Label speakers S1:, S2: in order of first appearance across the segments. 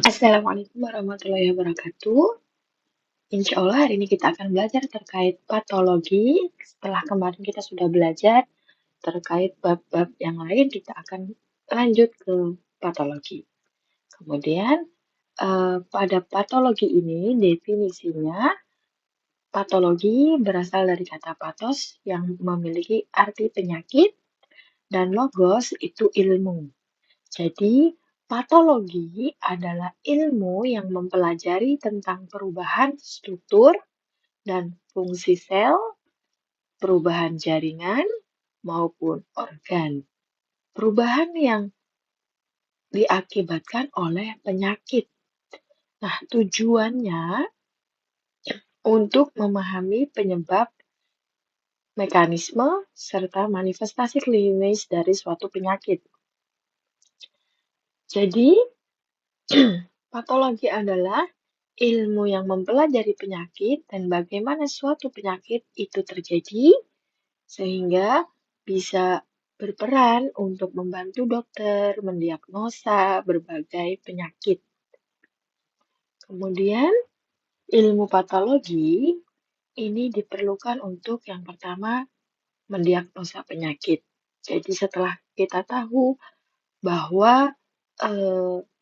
S1: Assalamualaikum warahmatullahi wabarakatuh. Insya Allah hari ini kita akan belajar terkait patologi. Setelah kemarin kita sudah belajar terkait bab-bab yang lain, kita akan lanjut ke patologi. Kemudian pada patologi ini definisinya, patologi berasal dari kata pathos yang memiliki arti penyakit dan logos itu ilmu. Jadi, patologi adalah ilmu yang mempelajari tentang perubahan struktur dan fungsi sel, perubahan jaringan, maupun organ. Perubahan yang diakibatkan oleh penyakit. Nah, tujuannya untuk memahami penyebab, mekanisme, serta manifestasi klinis dari suatu penyakit. Jadi, patologi adalah ilmu yang mempelajari penyakit dan bagaimana suatu penyakit itu terjadi, sehingga bisa berperan untuk membantu dokter mendiagnosa berbagai penyakit. Kemudian, ilmu patologi ini diperlukan untuk yang pertama mendiagnosa penyakit. Jadi setelah kita tahu bahwa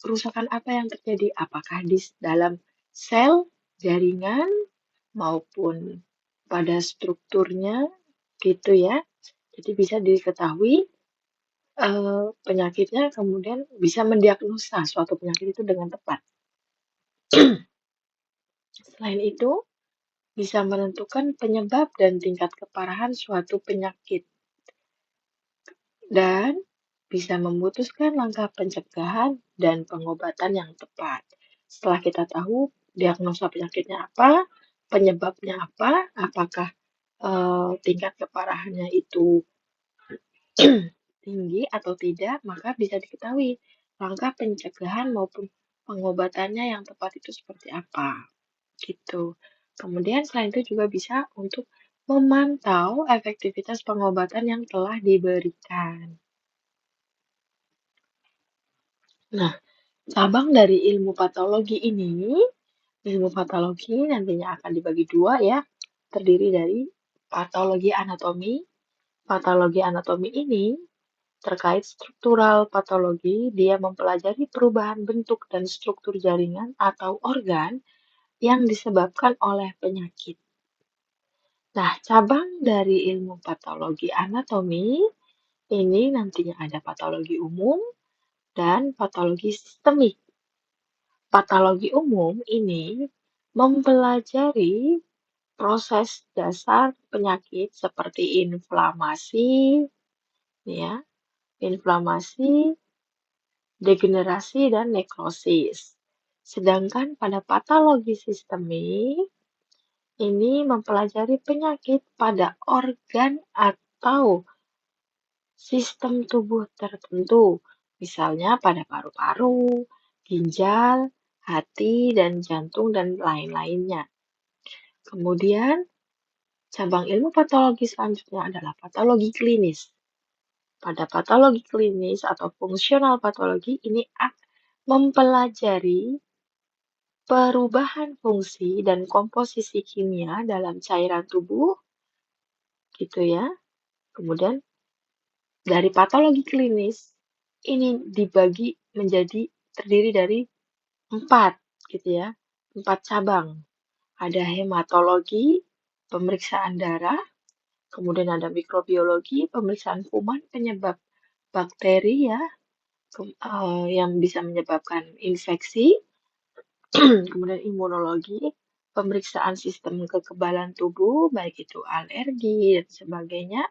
S1: kerusakan apa yang terjadi, apakah di dalam sel, jaringan, maupun pada strukturnya, gitu ya. Jadi bisa diketahui penyakitnya, kemudian bisa mendiagnosa suatu penyakit itu dengan tepat. Selain itu, bisa menentukan penyebab dan tingkat keparahan suatu penyakit. Dan bisa memutuskan langkah pencegahan dan pengobatan yang tepat. Setelah kita tahu diagnosa penyakitnya apa, penyebabnya apa, apakah tingkat keparahannya itu tinggi atau tidak, maka bisa diketahui langkah pencegahan maupun pengobatannya yang tepat itu seperti apa. Gitu. Kemudian selain itu juga bisa untuk memantau efektivitas pengobatan yang telah diberikan. Nah, cabang dari ilmu patologi nantinya akan dibagi dua ya, terdiri dari patologi anatomi. Patologi anatomi ini terkait struktural patologi, dia mempelajari perubahan bentuk dan struktur jaringan atau organ yang disebabkan oleh penyakit. Nah, cabang dari ilmu patologi anatomi ini nantinya ada patologi umum dan patologi sistemik. Patologi umum ini mempelajari proses dasar penyakit seperti inflamasi, ya, degenerasi, dan nekrosis. Sedangkan pada patologi sistemik ini mempelajari penyakit pada organ atau sistem tubuh tertentu, misalnya pada paru-paru, ginjal, hati, dan jantung, dan lain-lainnya. Kemudian, cabang ilmu patologi selanjutnya adalah patologi klinis. Pada patologi klinis atau fungsional patologi ini mempelajari perubahan fungsi dan komposisi kimia dalam cairan tubuh, gitu ya. Kemudian dari patologi klinis ini dibagi menjadi terdiri dari 4, gitu ya, 4 cabang. Ada hematologi, pemeriksaan darah, kemudian ada mikrobiologi, pemeriksaan kuman penyebab bakteri ya, yang bisa menyebabkan infeksi, kemudian imunologi, pemeriksaan sistem kekebalan tubuh, baik itu alergi dan sebagainya.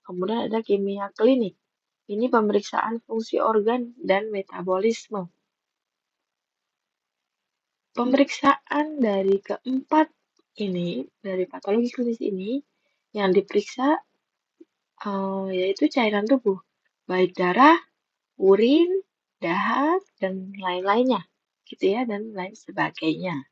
S1: Kemudian ada kimia klinik. Ini pemeriksaan fungsi organ dan metabolisme. Pemeriksaan dari keempat ini, dari patologi klinis ini, yang diperiksa yaitu cairan tubuh, baik darah, urin, dahak, dan lain-lainnya, gitu ya, dan lain sebagainya.